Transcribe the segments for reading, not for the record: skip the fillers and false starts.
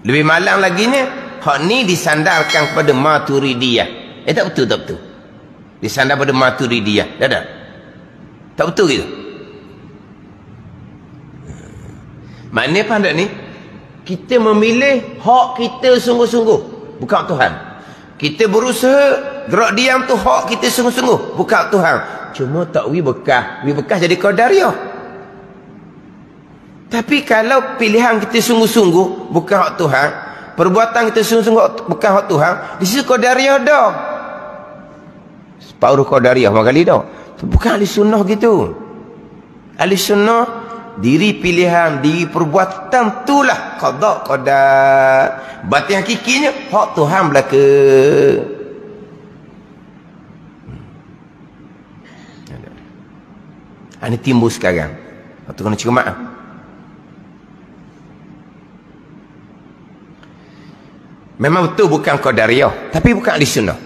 Lebih malang laginya, hak ni disandarkan kepada Maturidiyah. Tak betul, tak betul. Disandar pada Maturidiyah. Tak. Tak betul gitu. Maknanya faham tak ni? Kita memilih hak kita sungguh-sungguh, bukan Tuhan. Kita berusaha gerak diam tu hak kita sungguh-sungguh, bukan Tuhan. Cuma tak wi bekas jadi qadariyah. Tapi kalau pilihan kita sungguh-sungguh bukan hak Tuhan, perbuatan kita sungguh-sungguh bukan hak Tuhan, di situ qadariyah dah. Separuh qadariyah makali dah. Bukan ahli sunnah gitu. Ahli sunnah diri pilihan, diri perbuatan itulah qada qadar. Batin hakikinya hak Tuhan belaka. Ini timbul sekarang. Waktu kena cermat. Memang betul bukan qadariyah, tapi bukan ahli sunnah.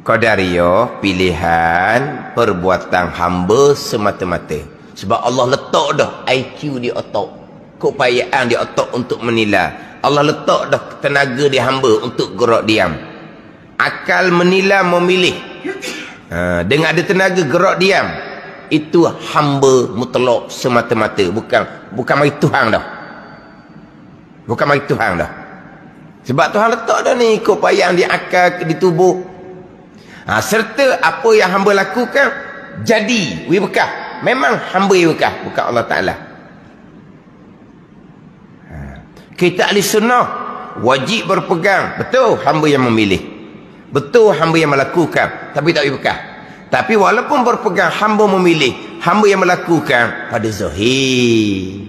Qadariyah pilihan perbuatan hamba semata-mata. Sebab Allah letak dah IQ di otak, keupayaan di otak untuk menilai. Allah letak dah tenaga di hamba untuk gerak diam. Akal menilai, memilih. Dengan ada tenaga gerak diam, itu hamba mutlak semata-mata. Bukan mari Tuhan dah. Bukan mari Tuhan dah. Sebab Tuhan letak dah ni keupayaan di akal, di tubuh. Serta apa yang hamba lakukan jadi wibekah. Memang hamba wibekah, bukan Allah Ta'ala. Kita ahli sunnah wajib berpegang. Betul hamba yang memilih, betul hamba yang melakukan, tapi tak wibekah. Tapi walaupun berpegang hamba memilih, hamba yang melakukan pada zahir.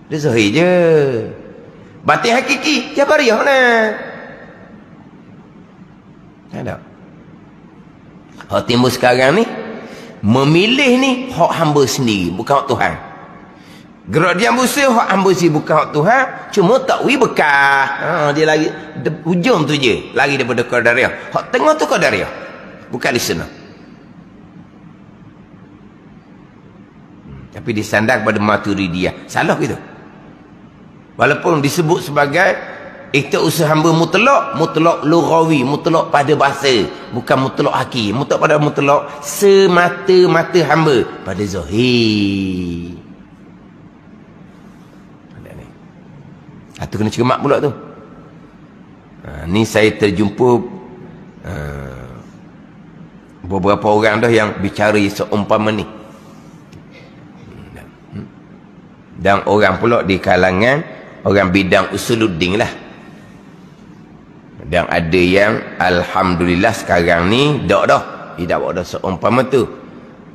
Dia zahir je. Batin hakiki Jabariyah nah. Ada. Hak timbul sekarang ni, memilih ni hak hamba sendiri, bukan hak Tuhan. Gerak diam berusaha hak hamba sendiri, bukan hak Tuhan. Cuma tak wibekah. Dia lagi hujung tu je, lagi daripada qadariyah. Hak tengah tu qadariyah, bukan di sana. Tapi disandar pada Maturidiyah. Salah gitu. Walaupun disebut sebagai itu usaha hamba mutlak, mutlak lughawi, mutlak pada bahasa, bukan mutlak haki. Mutlak pada mutlak semata-mata hamba pada zahir. Itu kena cermat pula tu. Ni saya terjumpa beberapa orang dah yang bicara seumpama ni. Dan orang pula di kalangan orang bidang usuluddin lah. Dan ada yang alhamdulillah sekarang ni dah tidak bawa dah seumpama tu.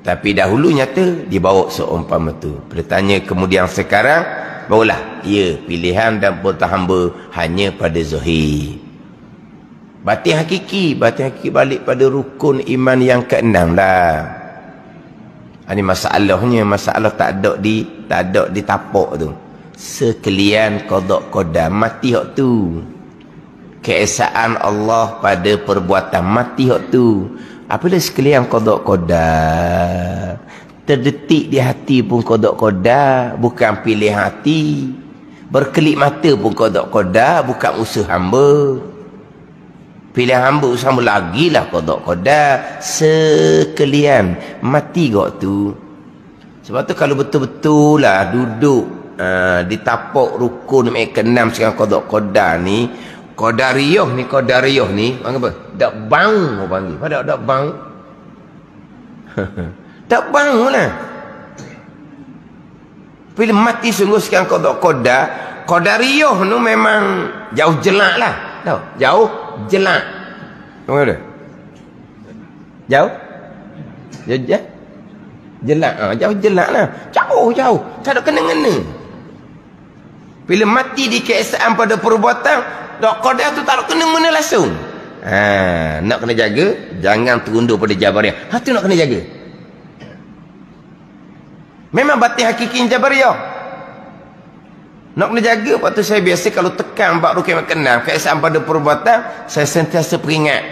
Tapi dahulu nyata dibawa seumpama tu. Bertanya kemudian sekarang barulah pilihan dan perbuatan hamba hanya pada zahir. Batin hakiki balik pada rukun iman yang ke-6 lah. Ini masalahnya, masalah tak ada di tapak tu. Sekalian qada qadar mati hak tu. Keesaan Allah pada perbuatan mati hak tu. Apabila sekalian qada qadar terdetik di hati pun qada qadar, bukan pilih hati. Berkelip mata pun qada qadar, bukan usaha hamba. Pilihan hamba usaha hamba lagilah qada qadar. Sekalian mati gak tu. Sebab tu kalau betul-betul lah duduk di tapak rukun ke-6 sekarang qada qadar ni, qadariyah ni panggil apa? Dak bang orang panggil. Pada dak bang. Tak bang lah. Bila mati sungguh sekarang qada qadar, qadariyah tu memang jauh jelak lah. Tahu? Jauh jelak. Tahu ada? Jauh? Jelak. Jauh jelak lah. Jauh. Tak ada kena-kena. Bila mati di keesaan pada perbuatan, dak qadar tu tak ada kena-mena langsung. Nak kena jaga, jangan terundur pada Jabariyah. Tu nak kena jaga. Memang batin hakiki Jabariyah. Nak kena jaga. Lepas tu saya biasa kalau tekan bab rukun ke-6 keesaan pada perbuatan, saya sentiasa peringat,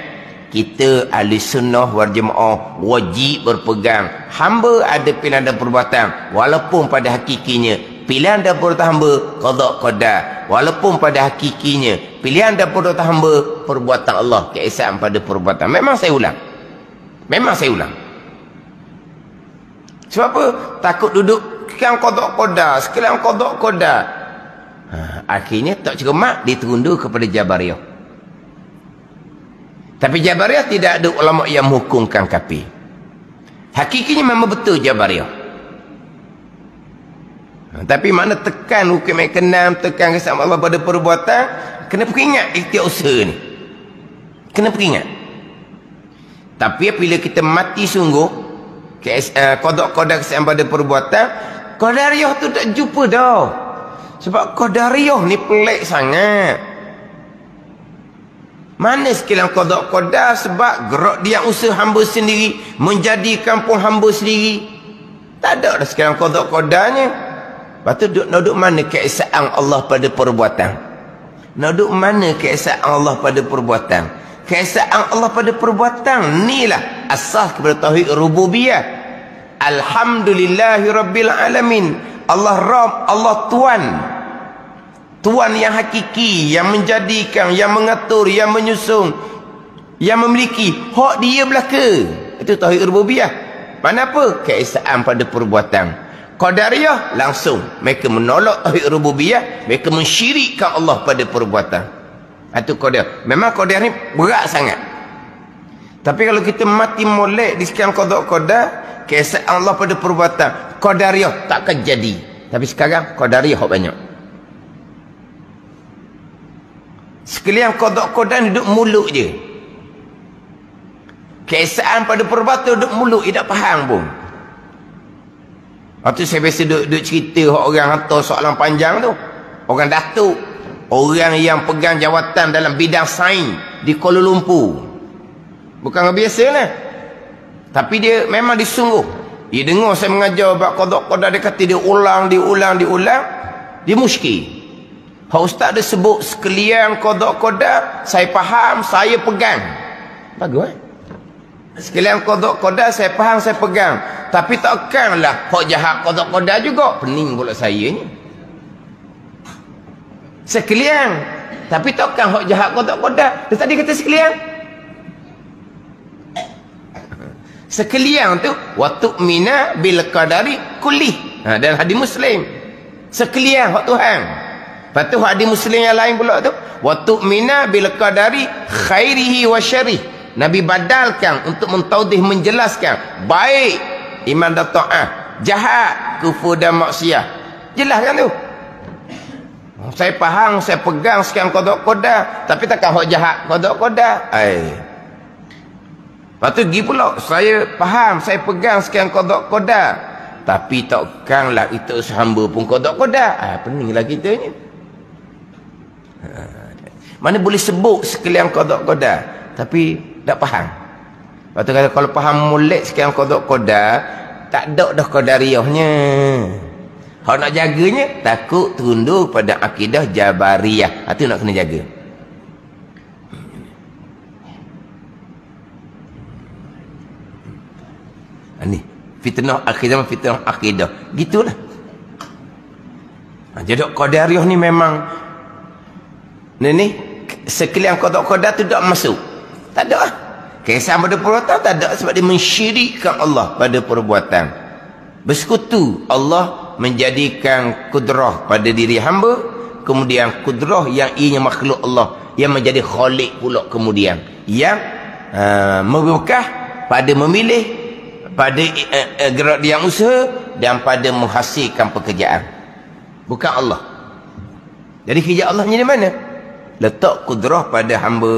kita ahli sunnah wal jamaah wajib berpegang hamba ada pilihan dan perbuatan walaupun pada hakikinya pilihan daripada hamba qada qada, walaupun pada hakikinya pilihan daripada hamba perbuatan Allah, keesaan pada perbuatan. Memang saya ulang, sebab apa? Takut duduk sekian qada qada, sekian qada qada. Akhirnya tak cermat, diterundur kepada Jabariyah. Tapi Jabariyah tidak ada ulama yang menghukumkan kafir. Hakikinya memang betul Jabariyah. Tapi mana tekan hukum yang keenam, tekan keesaan Allah pada perbuatan, kena peringat ikhtiar usaha ni. Kena peringat. Tapi bila kita mati sungguh, qada keesaan pada perbuatan, qadariyah tu tak jumpa dah. Sebab qadariyah ni pelik sangat. Mana sekalian qada sebab gerak dia usaha hamba sendiri, menjadikan pun hamba sendiri. Tak ada dah sekalian qadanya. Lepas tu duduk mana keesaan Allah pada perbuatan? Duduk mana keesaan Allah pada perbuatan? Keesaan Allah pada perbuatan inilah asas kepada tauhid rububiyah. Alhamdulillahirabbil alamin. Allah Rabb, Allah Tuhan. Tuhan yang hakiki, yang menjadikan, yang mengatur, yang menyusun, yang memiliki. Hak dia belaka. Itu tauhid rububiyah. Mana apa? Keesaan pada perbuatan. Qadariyah langsung mereka menolak tauhid rububiyah, mereka mensyirikkan Allah pada perbuatan. Itu qadar. Memang qadar ni berat sangat. Tapi kalau kita mati molek di sekian qada, keesaan Allah pada perbuatan, qadariyah takkan jadi. Tapi sekarang qadariyah banyak. Sekalian qada duduk mulut je. Keesaan pada perbuatan duduk mulut, dia tak faham pun. Lepas tu saya biasa duduk cerita orang hantar soalan panjang tu. Orang datuk, orang yang pegang jawatan dalam bidang sains di Kuala Lumpur. Bukan biasa lah. Tapi dia memang disungguh. Dia dengar saya mengajar bab qada, dia kata dia ulang. Dia muskil. Hak ustaz dia sebut sekalian qada, saya faham, saya pegang. Bagus. Sekalian qada saya faham, saya pegang. Tapi takkanlah hak jahat qada juga. Pening pula saya ni. Sekalian. Tapi takkan hak jahat qada. Dia tadi kata sekalian. Sekalian tu wa tu'mina bil qadari kullih. Dalam hadis Muslim. Sekalian hak Tuhan. Lepas tu hadis Muslim yang lain pula tu wa tu'mina bil qadari khairihi wa syarrih. Nabi badalkan untuk mentaudih, menjelaskan baik iman dan ta'ah, jahat kufur dan maksiat. Jelas kan tu? Saya faham, saya pegang sekian qada, tapi takkan hak jahat qada. Lepas tu pergi pula, saya faham, saya pegang sekian qada, tapi takkanlah itu hamba pun qada. Peninglah kita ni. Mana boleh sebut sekalian qada, tapi tak faham. Lepas tu kalau faham molek sekian qada, tak ada dah qadariyahnya. Hak nak jaganya takut tunduk pada akidah Jabariyah. Itu nak kena jaga. Ni fitnah akidah. Gitulah. Jadi qadariyah ni memang ni sekalian qada tu tak masuk. Tak ada lah. Keesaan pada perbuatan tak ada, sebab dia mensyirikkan Allah pada perbuatan. Bersekutu Allah menjadikan kudrah pada diri hamba, kemudian kudrah yang ianya makhluk Allah yang menjadi khalik pula kemudian, yang membekah pada memilih, pada gerak dia usaha dan pada menghasilkan pekerjaan. Bukan Allah. Jadi kerja Allah ni di mana? Letak kudrah pada hamba.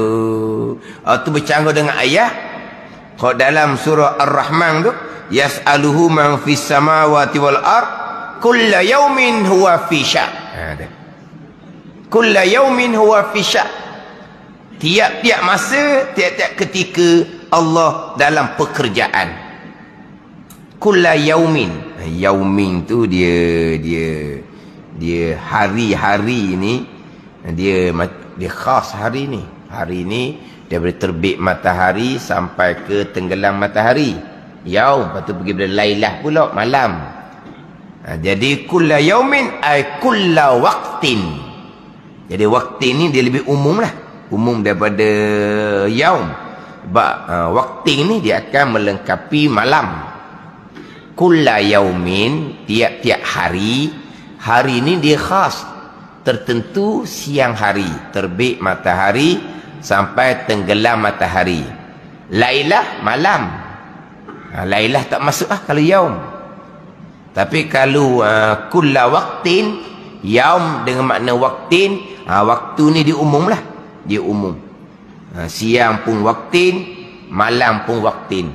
Itu bercanggah dengan ayat kalau dalam surah Ar-Rahman tu, yas'aluhu man fis samawati wal ard kulla yaumin huwa fi sya'. Kulla yaumin huwa fi sya'. Tiap-tiap masa, tiap-tiap ketika Allah dalam pekerjaan. Kulla yaumin. Yaumin tu dia hari-hari ni dia khas hari ni. Hari ni daripada terbit matahari sampai ke tenggelam matahari. Yaum, lepas tu pergi pada lailah pula, malam. Jadi kulla yaumin ay kulla waqtin. Jadi waktu ni dia lebih umum lah, umum daripada yaum. Sebab waktu ni dia akan melengkapi malam. Kulla yaumin, tiap-tiap hari. Hari ni dia khas, tertentu siang hari, terbit matahari sampai tenggelam matahari. Lailah malam. Lailah tak masuk kalau yaum. Tapi kalau kulla waqtin, yaum dengan makna waqtin, waktu ni dia umum lah, dia umum. Siang pun waqtin, malam pun waqtin.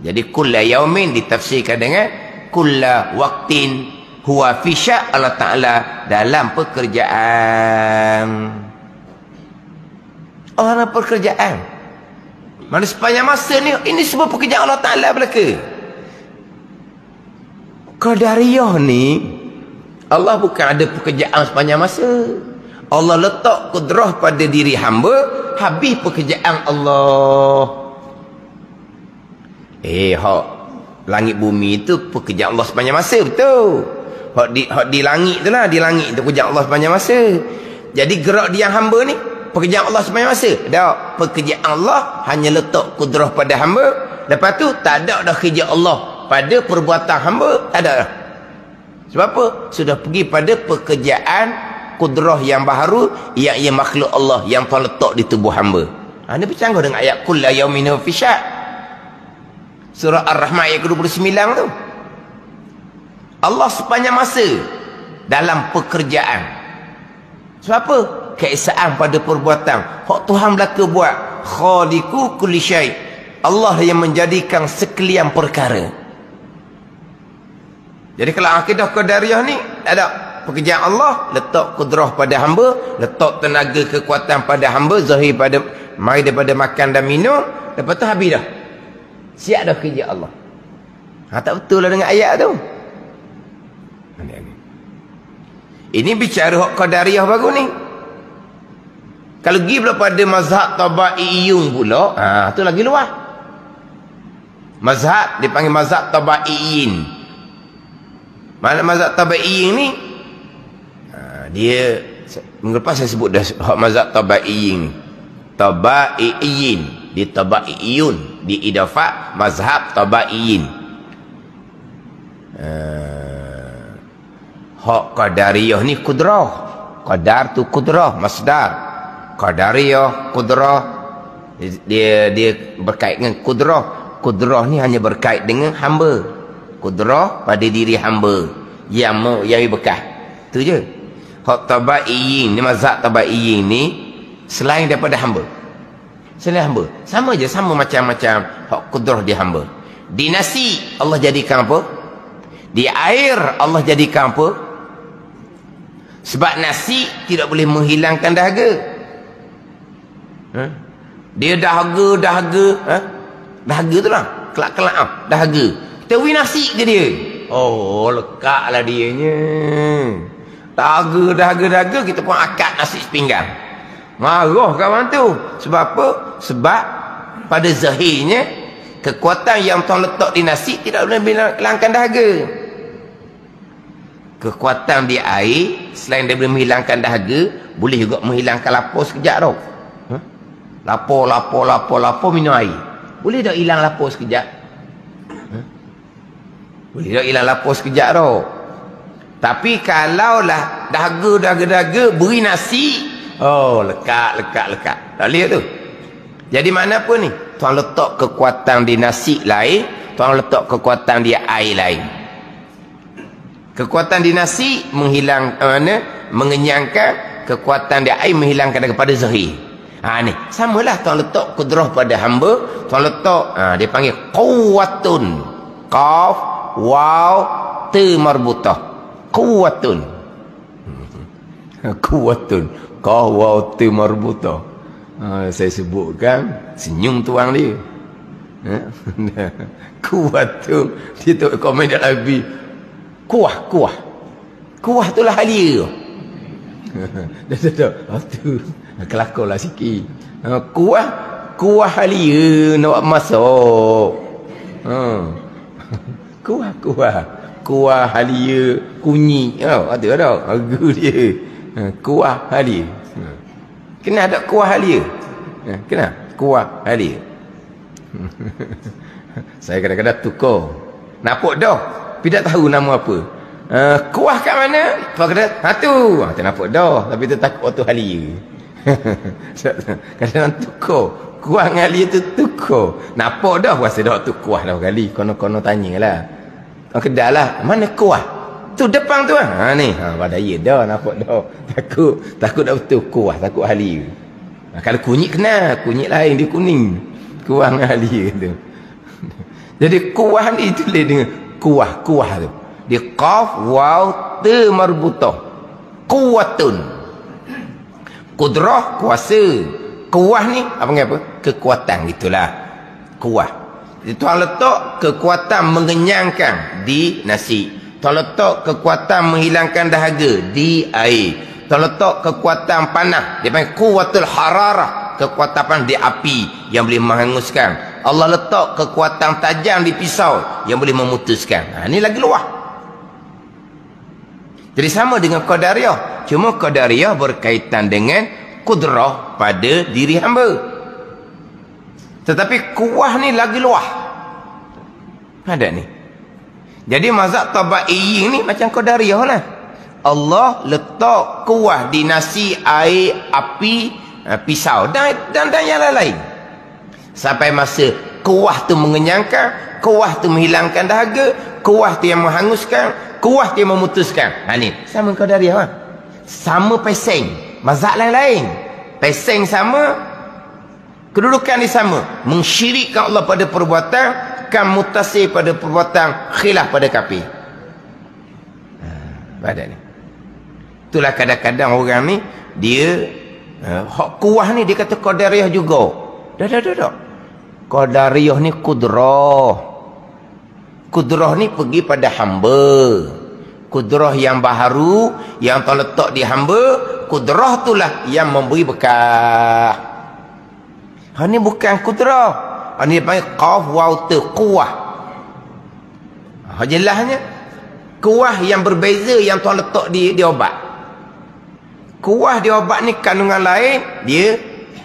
Jadi kulla yaumin ditafsirkan dengan kulla waqtin huwa fi sya' Allah Ta'ala, dalam pekerjaan. Dalam pekerjaan. Mana sepanjang masa ni, ini semua pekerjaan Allah Ta'ala belaka. Qadariyah ni, Allah bukan ada pekerjaan sepanjang masa. Allah letak kudrah pada diri hamba, habis pekerjaan Allah. Hak langit bumi itu pekerjaan Allah sepanjang masa, betul. Hak di langit tu lah, di langit tu pekerjaan Allah sepanjang masa. Jadi gerak dia hamba ni pekerjaan Allah sepanjang masa. Tak, pekerjaan Allah hanya letak kudrah pada hamba. Lepas tu tak ada dah kerja Allah pada perbuatan hamba, tak ada dah. Sebab apa? Sudah pergi pada pekerjaan kudrah yang baharu, yang ia makhluk Allah yang Tuhan letak di tubuh hamba. Ini bercanggah dengan ayat kulla yaumin fi sya'. Surah Ar-Rahman ayat ke-29 tu. Allah sepanjang masa dalam pekerjaan. Sebab apa? Keesaan pada perbuatan. Hak Tuhan belaka buat. Khaliqu kulli syai'. Allah yang menjadikan sekalian perkara. Jadi kalau akidah qadariyah ni, tak ada. Pekerjaan Allah, letak kudrah pada hamba, letak tenaga kekuatan pada hamba, zahir pada, mari daripada makan dan minum, lepas tu habis dah. Siap dah kerja Allah. Tak betul lah dengan ayat tu. Ini bicara hak qadariyah baru ni. Kalau pergi pula pada mazhab tabaiyun pula, tu lagi luas. Mazhab dipanggil mazhab tabaiyin. Mana mazhab tabaiyin ni? Dia minggu lepas saya sebut dah hak mazhab tabaiyin ni. Tabaiyin, di tabaiyun, di idafah mazhab tabaiyin. Hak qadariyah ni kudrah. Qadar tu kudrah, masdar. Qadariyah kudrah, dia berkait dengan kudrah. Kudrah ni hanya berkait dengan hamba. Kudrah pada diri hamba yang bekas. Tu je. Hak tabaiyin ni, mazhab tabaiyin ni selain daripada hamba. Selain hamba. Sama je, sama macam-macam hak kudrah di hamba. Di nasi Allah jadikan apa? Di air Allah jadikan apa? Sebab nasi tidak boleh menghilangkan dahaga. Dia dahaga. Dahaga tu lah, kelak-kelak dahaga. Kita beri nasi ke dia, lekak lah dianya. Dahaga kita pun akad nasi sepinggan. Marah kawan tu. Sebab apa? Sebab pada zahirnya kekuatan yang Tuhan letak di nasi tidak boleh menghilangkan dahaga. Kekuatan di air selain dia boleh menghilangkan dahaga, boleh juga menghilangkan lapar sekejap tau. Lapar minum air. Boleh tak hilang lapar sekejap? Boleh tak hilang lapar sekejap tau. Tapi kalaulah dahaga beri nasi, lekat. Tak boleh tu. Jadi mana apa ni? Tuhan letak kekuatan di nasi lain, Tuhan letak kekuatan di air lain. Kekuatan di nasi mengenyangkan, kekuatan di air menghilangkan daripada zahir. Ni samalah Tuhan letak kudrah pada hamba. Tuhan letak, dia panggil quwwatun, qaf waw ta marbutah, quwwatun. Quwwatun, qaf waw ta marbutah. Saya sebutkan, senyum tuang dia. Quwwatun, dia tu komen dah lebih. Kuah tu lah halia. Tu kelakarlah sikit. Kuah halia nak masak. Kuah kuah halia kunyi. Ada dah harga dia. Kuah halia. Kena ada kuah halia. Kena kuah halia. Saya kadang-kadang tukar. Nampak dah. Tapi tak tahu nama apa. Kuah kat mana? Tuan kata, tu. Tak nampak dah. Tapi tu takut waktu halia. Kadang-kadang tukar. Kuah dengan halia tu tukar. Nampak dah. Rasa dah tu kuah dah kali. Kono-kono tanyalah. Orang kedal lah. Mana kuah? Tu depan tu lah. Ni. Badaya dah. Nampak dah. Takut dah betul kuah. Takut halia. Kalau kunyit kena. Kunyit lain. Dia kuning. Kuah dengan halia tu. Jadi kuah ni tulis dengan kuah tu. Dia qaf waw ta marbutah. Quwatun. Qudrah kuasa. Kuah ni apa panggil apa? Kekuatan gitulah. Kuah. Tuan letak kekuatan mengenyangkan di nasi. Tuan letak kekuatan menghilangkan dahaga di air. Tuan letak kekuatan panah. Dia panggil quwwatul hararah. Kekuatan panas di api yang boleh menghanguskan. Allah letak kekuatan tajam di pisau yang boleh memutuskan. Ini lagi luah. Jadi sama dengan Qadariyah. Cuma Qadariyah berkaitan dengan kudrah pada diri hamba. Tetapi kuah ni lagi luah. Ada ni. Jadi mazhab Tabaiyin ni macam Qadariyah lah. Allah letak kuah di nasi, air, api, pisau dan yang lain. Sampai masa kuah tu mengenyangkan, kuah tu menghilangkan dahaga, kuah tu yang menghanguskan, kuah tu yang memutuskan. Ni sama Qadariyah lah. Sama peseng, mazhab lain-lain. Peseng sama, kedudukan ni sama. Mensyirikkan Allah pada perbuatan, kan mutasir pada perbuatan, khilaf pada kafir. Pada ni. Itulah kadang-kadang orang ni dia kuah ni dia kata Qadariyah juga. Dah. Qadariyah ni kudrah. Kudrah ni pergi pada hamba. Kudrah yang baharu yang Allah letak di hamba, kudrah itulah yang memberi berkah. Ni bukan kudrah. Ni panggil qaf waw ta quwah. Jelasnya kuah yang berbeza yang Tuhan letak di obat. Kuah di obat ni kandungan lain, dia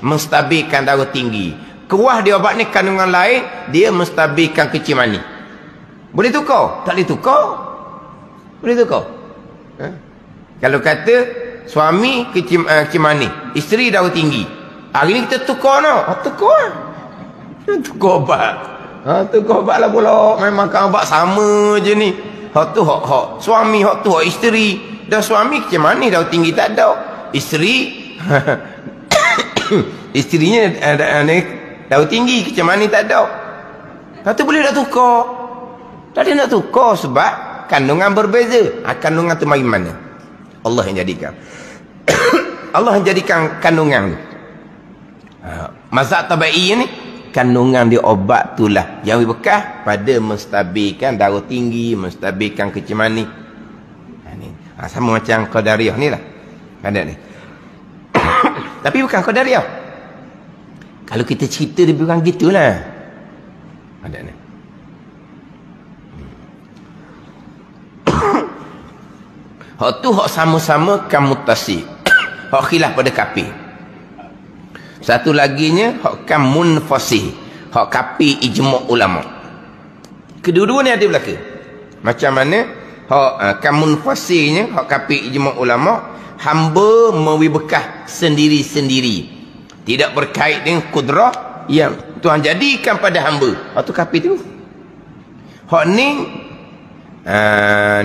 menstabilkan darah tinggi. Kuah di obat ni kandungan lain, dia menstabilkan kecil mani. Boleh tukar? Tak boleh tukar. Boleh tukar. Kalau kata suami kecil mani, isteri darah tinggi. Hari ni kita tukar no. Tukar. Tukar obat. Tukar obat lah pula. Memang makan obat sama je ni. Hak tu hak suami, hak tu hak isteri. Dah suami kecil mani darah tinggi tak ada. Isteri isterinya darah tinggi kecil mani tak ada. Kata boleh dah tukar. Tak ada nak tukar sebab kandungan berbeza. Kandungan tu mari mana? Allah yang jadikan. Allah yang jadikan kandungan ni. Mazhab Tabai ni kandungan di obat itulah yang berkah pada menstabilkan darah tinggi, menstabilkan kecil mani. Sama macam Qadariyah ni lah. Ada ni. Tapi bukan Qadariyah. Kalau kita cerita dia bukan gitulah. Ada ni. Hak tu hak sama-sama kamutasi. Hak khilaf pada kafir. Satu laginya hak munfasih. Hak kafir ijma' ulama. Kedua-dua ni ada belaka. Macam mana hak munfasihnya, hak kafir ijma' ulama, hamba memberi bekah sendiri-sendiri. Tidak berkait dengan kudrah yang Tuhan jadikan pada hamba. Hak tu kafir tu. Hak ni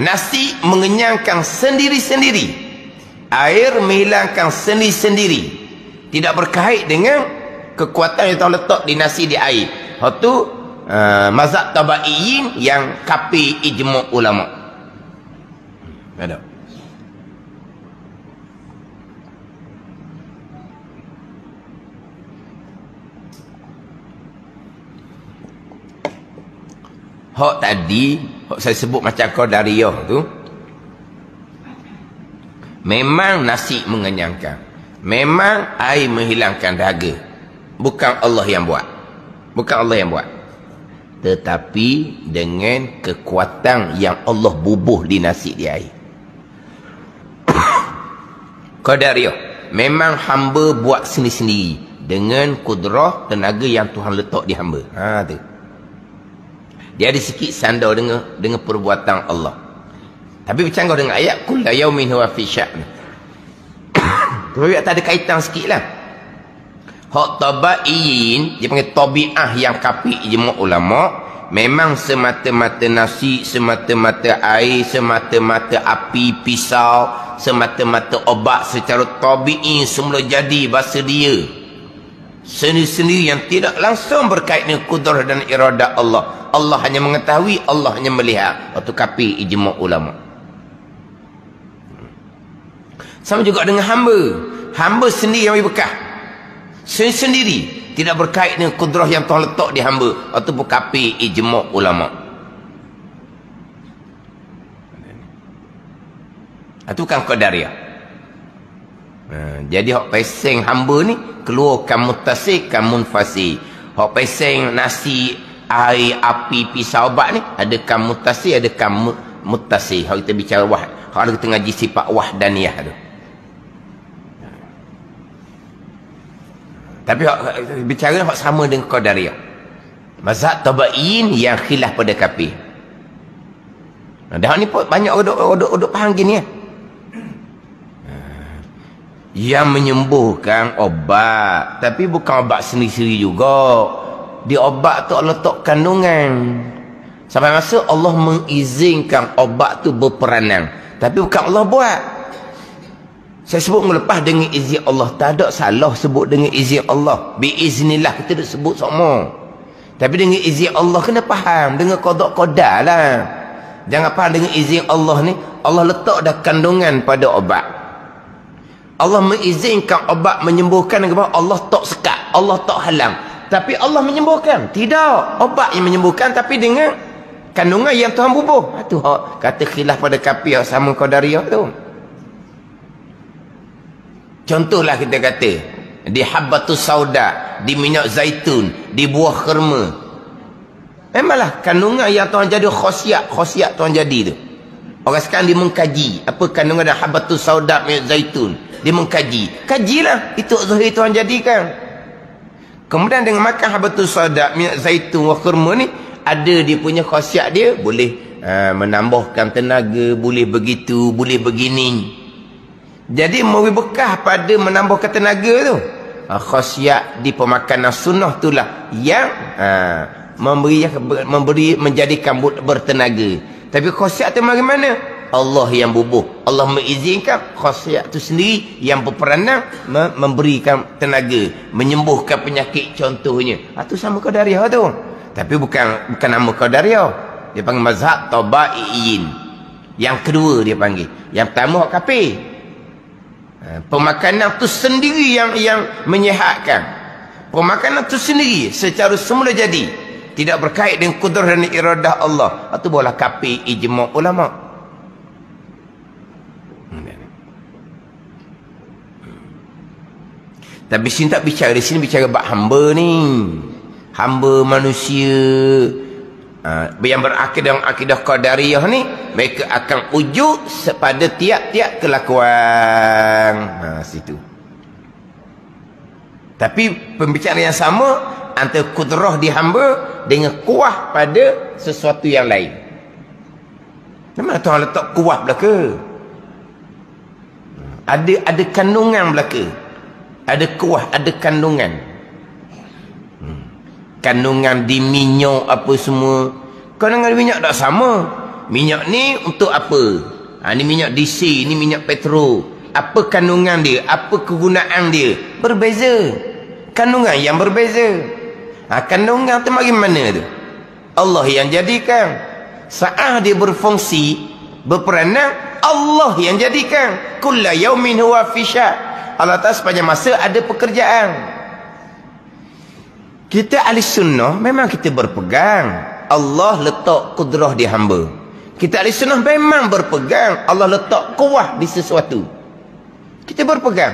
nasi mengenyangkan sendiri-sendiri, air menghilangkan sendiri-sendiri, tidak berkait dengan kekuatan yang Tuhan letak di nasi di air. Hak tu mazhab Tabaiyin yang kafir ijma' ulama. Ada. Hak tadi, hak saya sebut macam Qadariyah tu, memang nasi mengenyangkan, memang air menghilangkan dahaga. Bukan Allah yang buat. Bukan Allah yang buat. tetapi dengan kekuatan yang Allah bubuh di nasi di air. Qadariyah, memang hamba buat sendiri-sendiri dengan kudrah tenaga yang Tuhan letak di hamba. Tu. Dia ada sikit sandar dengan perbuatan Allah. Tapi bercanggah dengan ayat kullu yaumin huwa fi sya'n. Tapi tak ada kaitan sikitlah. Hak tabaiin, dia panggil tabiah yang kapi ijma' ulama, memang semata-mata nasi, semata-mata air, semata-mata api, pisau, semata-mata obat secara tabi'i semula jadi bahasa dia. Sendiri-sendiri yang tidak langsung berkait dengan kudrah dan iradah Allah. Allah hanya mengetahui, Allah hanya melihat. Waktu kapi ijma' ulama. Sama juga dengan hamba. Hamba sendiri yang berkah. Sendiri. Tidak berkait dengan kudrah yang Tuhan letak di hamba. Waktu berkapi ijma' ulama. Itu bukan qadariyah. Jadi hak peseng hamba ni keluarkan mutasik kan munfasi. Hak peseng nasi, air, api, pisau, obat ni ada kan mutasi, ada kan mutasi. Hak kita bicara wahd. Hak kita ngaji sifat wahdaniyah tu. Tapi bicara hak sama dengan qadariyah. Mazhab tabaiin yang khilaf pada kafir. Dah ni banyak odok faham gini ya. Yang menyembuhkan obat, tapi bukan obat sendiri-sendiri juga. Di obat tu Allah letak kandungan. Sampai masa Allah mengizinkan obat tu berperanan, tapi bukan Allah buat. Saya sebut melepas dengan izin Allah. Tak ada salah sebut dengan izin Allah. Biiznillah kita dah sebut semua. Tapi dengan izin Allah kena faham. Dengan qada' lah. Jangan faham dengan izin Allah ni. Allah letak dah kandungan pada obat. Allah mengizinkan obat menyembuhkan dengan Allah tak sekat. Allah tak halang. Tapi Allah menyembuhkan. Tidak. Obat yang menyembuhkan tapi dengan kandungan yang Tuhan bubuh. Itu kata khilaf pada kafir sama qadariyah tu. Contohlah kita kata di habbatus sauda, di minyak zaitun, di buah kurma. Memanglah kandungan yang Tuhan jadi khasiat Tuhan jadi tu. Orang sekarang dia mengkaji apa kandungan dalam habbatus sauda minyak zaitun. Dia mengkaji. Kajilah, itu zahir Tuhan jadikan. Kemudian dengan makan habbatus sauda minyak zaitun, buah kurma ni ada dia punya khasiat dia, boleh menambahkan tenaga, boleh begitu, boleh begini. Jadi memberi bekah pada menambahkan tenaga tu. Khasiat di pemakanan sunnah itulah yang memberi menjadikan bertenaga. Tapi khasiat tu bagaimana? Allah yang bubuh. Allah mengizinkan khasiat tu sendiri yang berperanan memberikan tenaga, menyembuhkan penyakit contohnya. Itu sama qadariyah tu. Tapi bukan nama qadariyah. Dia panggil mazhab tabaiin. Yang kedua dia panggil. Yang pertama hak kafir. Pemakanan tu sendiri yang menyihatkan. Pemakanan tu sendiri secara semula jadi, tidak berkait dengan kudrah dan iradah Allah. Itu boleh kafir ijma' ulama. Tapi sini tak bicara, di sini bicara bab hamba ni. Hamba manusia yang berakidah qadariyah ni, mereka akan ujuk pada tiap-tiap kelakuan. Situ. Tapi pembicaraan yang sama antara kudrah di hamba dengan kuah pada sesuatu yang lain. Mana Tuhan letak kuah belaka? Ada kandungan belaka. Ada kuah, ada kandungan. Kandungan di minyak apa semua. Kandungan minyak tak sama. Minyak ni untuk apa? Ni minyak diesel, ni minyak petrol. Apa kandungan dia? Apa kegunaan dia? Berbeza. Kandungan yang berbeza. Kandungan tu bagaimana tu? Allah yang jadikan. Saat dia berfungsi, berperanan, Allah yang jadikan. Kullu yaumin huwa fi sya'. Allah Ta'ala sepanjang masa ada pekerjaan. Kita ahli sunnah memang kita berpegang Allah letak kudrah di hamba. Kita ahli sunnah memang berpegang Allah letak kuah di sesuatu. Kita berpegang.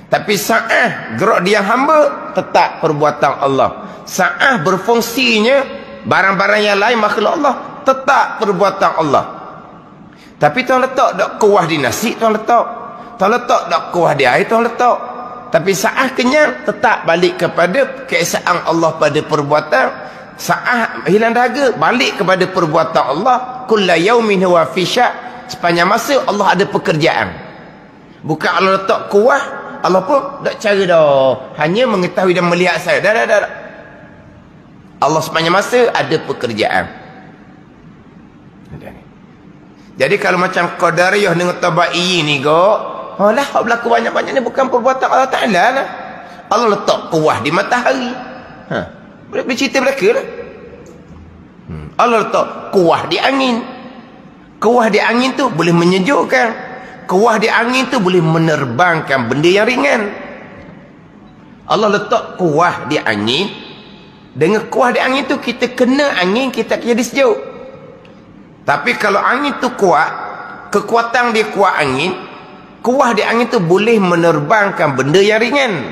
Tapi sa'ah gerak dia hamba tetap perbuatan Allah. Sa'ah berfungsinya barang-barang yang lain makhluk Allah, tetap perbuatan Allah. Tapi tuan letak dak kuah di nasi, tuan letak. Tuan letak dak kuah di air, tuan letak. Tapi saat kenyang tetap balik kepada keesaan Allah pada perbuatan. Saat hilang dahaga balik kepada perbuatan Allah. Kullu yaumin huwa fi sya'. Sepanjang masa Allah ada pekerjaan. Bukan Allah letak kuah, Allah pun tak cara dah. Hanya mengetahui dan melihat saya. Dah. Allah sepanjang masa ada pekerjaan. Jadi kalau macam Qadariyah dengan Tabai'i ni lah, hak berlaku banyak-banyak ni bukan perbuatan Allah Ta'ala lah. Allah letak kuah di matahari. Boleh cerita belaka lah. Allah letak kuah di angin. Kuah di angin tu boleh menyejukkan. Kuah di angin tu boleh menerbangkan benda yang ringan. Allah letak kuah di angin. Dengan kuah di angin tu kita kena angin, kita jadi sejuk. Tapi kalau angin tu kuat, kekuatan dia kuat angin, kuah di angin tu boleh menerbangkan benda yang ringan.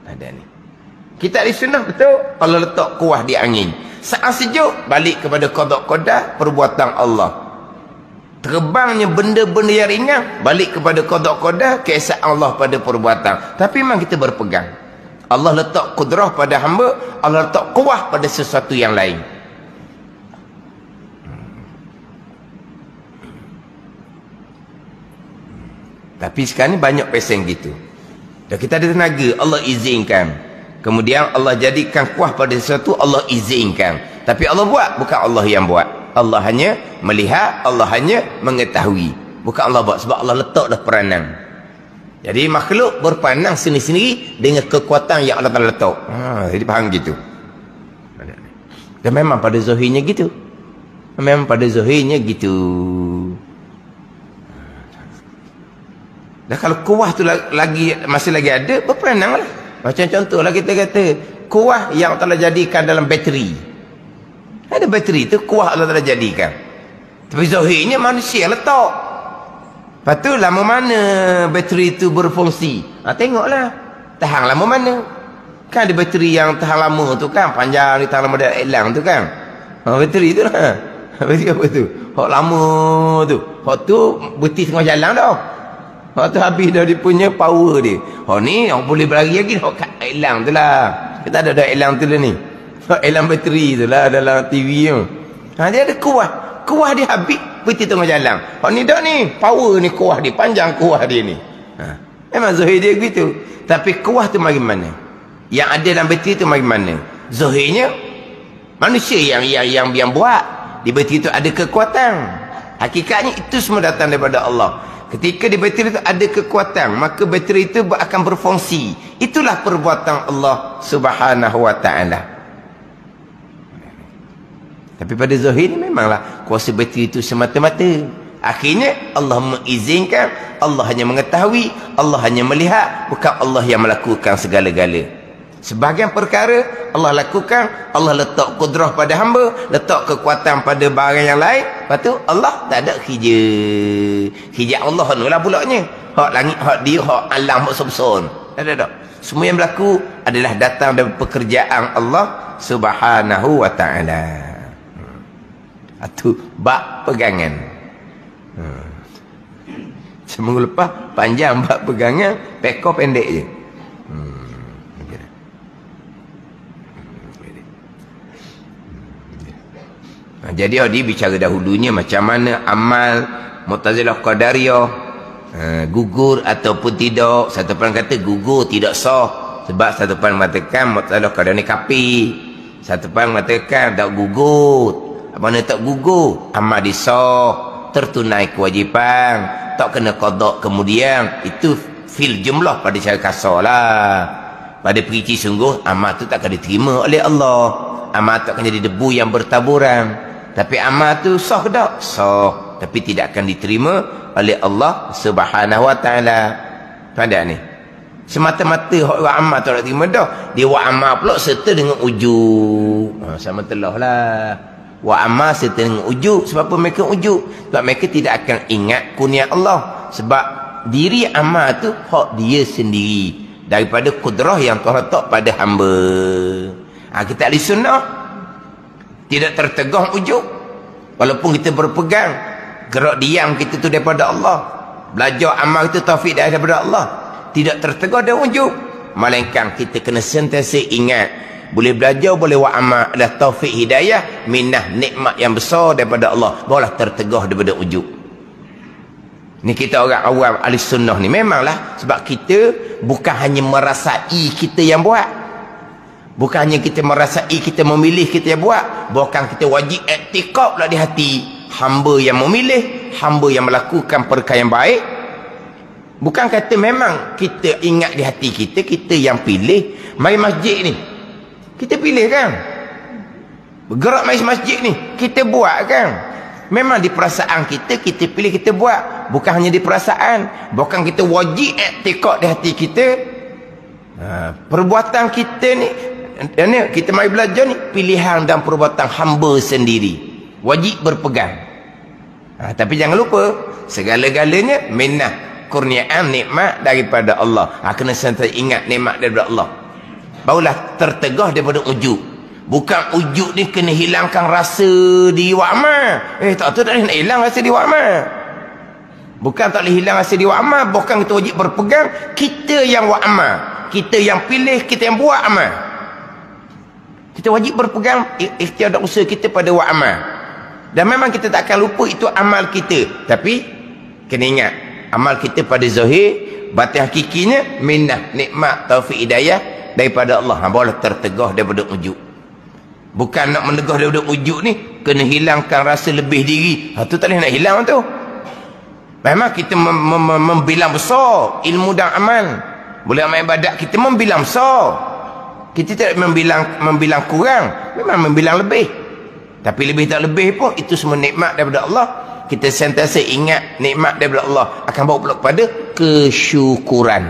Ada ni. Kita di sunnah betul, Allah letak kuah di angin. Saat sejuk, balik kepada qada' perbuatan Allah. Terbangnya benda-benda yang ringan, balik kepada qada' keesaan Allah pada perbuatan. Tapi memang kita berpegang. Allah letak kudrah pada hamba, Allah letak kuah pada sesuatu yang lain. Tapi sekarang ni banyak pesen gitu. Dan kita ada tenaga, Allah izinkan. Kemudian Allah jadikan kuah pada sesuatu, Allah izinkan. Tapi Allah buat, bukan Allah yang buat. Allah hanya melihat, Allah hanya mengetahui. Bukan Allah buat, sebab Allah letak dah peranan. Jadi makhluk berpandang sendiri-sendiri dengan kekuatan yang Allah Ta'ala letak. Jadi faham gitu. Dan memang pada zahirnya gitu. Memang pada zahirnya gitu. Dan kalau kuah tu masih lagi ada, berperanang lah. Macam contohlah kita kata, kuah yang telah jadikan dalam bateri. Ada bateri tu, kuah Allah telah jadikan. Tapi zahirnya manusia letak. Lepas tu lama mana bateri tu berfungsi? Tengoklah. Tahan lama mana? Kan ada bateri yang tahan lama tu kan, panjang ni tahan lama dah hilang tu kan. Bateri tu lah. Bateri apa tu? Hak lama tu. Hak tu berhenti tengah jalan dah. Hak tu habis dah dia punya power dia. Hak ni yang boleh berlari lagi, hak hilang tu lah. Kita ada dah hilang tu lah ni. Hak hilang bateri tu lah dalam TV tu. Dia ada kuah. Kuah dia habis, berhenti tengah jalan. Hak ni dah ni, power ni kuah dia, panjang kuah dia ni. Memang zahir dia begitu. Tapi kuah tu bagaimana? Yang ada dalam bateri tu bagaimana? Zahirnya manusia yang buat. Di bateri tu ada kekuatan. Hakikatnya itu semua datang daripada Allah. Ketika di bateri itu ada kekuatan, maka bateri itu akan berfungsi. Itulah perbuatan Allah Subhanahu wa ta'ala. Tapi pada zahir ini memanglah kuasa bateri itu semata-mata. Akhirnya Allah mengizinkan, Allah hanya mengetahui, Allah hanya melihat, bukan Allah yang melakukan segala-gala. Sebahagian perkara Allah lakukan, Allah letak kudrah pada hamba, letak kekuatan pada barang yang lain. Lepas tu Allah tak ada hijab Allah ni lah pulaknya. Hak langit, hak dia, hak alam, hak sebesar. Tak. Semua yang berlaku adalah datang dari pekerjaan Allah Subhanahu wa ta'ala. Itu bab pegangan. Seminggu lepas panjang bab pegangan, pekor pendek je. Jadi dia bicara dahulunya macam mana amal Mu'tazilah Qadariyah gugur ataupun tidak. Satu pan kata gugur, tidak sah. Sebab satu pan mengatakan Mu'tazilah Qadariyah ni kafir. Satu pan mengatakan tak gugur. Mana tak gugur? Amal disah, tertunai kewajipan, tak kena qada kemudian. Itu fil jumlah pada cara kasar lah. Pada perici sungguh amal tu tak akan diterima oleh Allah. Amal tu akan jadi debu yang bertaburan. Tapi amal tu sah tak? Sah. Tapi tidak akan diterima oleh Allah Subhanahu wa ta'ala. Pada ni semata-mata orang amal tak nak terima dah. Dia buat amal pula serta dengan ujub. Sama telah lah. Buat amal serta dengan ujub. Sebab apa mereka ujub? Sebab mereka tidak akan ingat kurnia Allah. Sebab diri amal tu hak dia sendiri daripada kudrah yang Tuhan letak pada hamba. Kita ahli sunnah Tidak tertegah ujub. Walaupun kita berpegang, gerak diam kita tu daripada Allah. Belajar amal itu taufik daripada Allah. Tidak tertegah dan ujub. Melainkan kita kena sentiasa ingat, boleh belajar, boleh buat amal adalah taufik hidayah, minah, nikmat yang besar daripada Allah. Barulah tertegah daripada ujub. Ni kita orang awam ahli sunnah ni memanglah, sebab kita bukan hanya merasai kita yang buat. Bukan hanya kita merasai, kita memilih, kita yang buat. Bukan kita wajib iktikad pula di hati. Hamba yang memilih, hamba yang melakukan perkara yang baik. Bukan kata memang kita ingat di hati kita, kita yang pilih. Mari masjid ni, kita pilih kan? Bergerak mari masjid ni, kita buat kan? Memang di perasaan kita, kita pilih, kita buat. Bukan hanya di perasaan. Bukan kita wajib iktikad di hati kita. Perbuatan kita ni, kita mari belajar ni, pilihan dan perbuatan hamba sendiri. Wajib berpegang. Tapi jangan lupa, segala-galanya minah, kurniaan, nikmat daripada Allah. Kena sentiasa ingat nikmat daripada Allah. Barulah tertegah daripada ujub. Bukan ujub ni kena hilangkan rasa di wa'amal. Tak boleh nak hilang rasa di wa'amal. Bukan tak boleh hilang rasa di wa'amal. Bukan kita wajib berpegang. Kita yang wa'amal. Kita yang pilih, kita yang buat amal. Kita wajib berpegang ikhtiar dan usaha kita pada wa'amal. Dan memang kita tak akan lupa itu amal kita. Tapi kena ingat, amal kita pada zahir, batin hakikinya minah, nikmat, taufik, hidayah daripada Allah. Barulah tertegah daripada ujub. Bukan nak menegah daripada ujub ni kena hilangkan rasa lebih diri. Tu tak boleh nak hilang tu. Memang kita membilang besar ilmu dan amal. Boleh amal ibadat kita membilang besar. Kita tidak membilang kurang, memang membilang lebih. Tapi lebih tak lebih pun itu semua nikmat daripada Allah. Kita sentiasa ingat nikmat daripada Allah akan bawa pula kepada kesyukuran.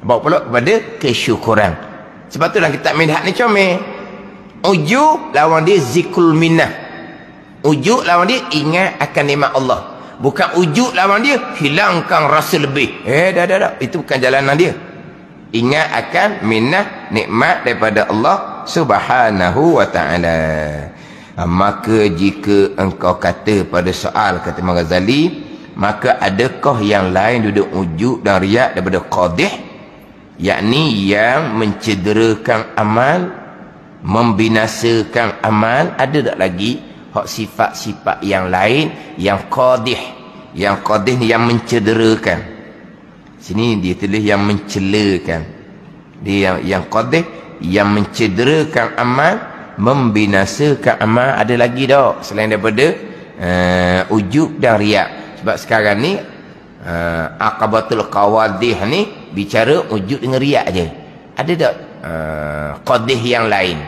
Bawa pula kepada kesyukuran. Sebab tu dalam kitab Minhaj ni comel. Ujub lawan dia zikrul minnah. Ujub lawan dia ingat akan nikmat Allah. Bukan ujub lawan dia hilangkan rasa lebih. Dah. Itu bukan jalanan dia. Ingat akan minnah, nikmat daripada Allah Subhanahu wa ta'ala. Maka jika engkau kata pada soal, kata Imam Ghazali, maka adakah yang lain duduk ujub dan riak daripada qadih, yakni yang mencederakan amal, membinasakan amal? Ada tak lagi hak sifat-sifat yang lain yang qadih? Yang qadih ni yang mencederakan. Sini dia tulis yang mencelakan. Dia yang qadih, yang mencederakan amal, membinasakan amal. Ada lagi tak selain daripada ujub dan riak? Sebab sekarang ni aqabatul qawadih ni bicara ujub dengan riak je. Ada tak qadih yang lain,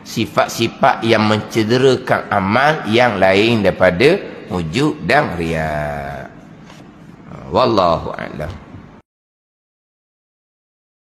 sifat-sifat yang mencederakan amal yang lain daripada ujub dan riak? Wallahu a'lam.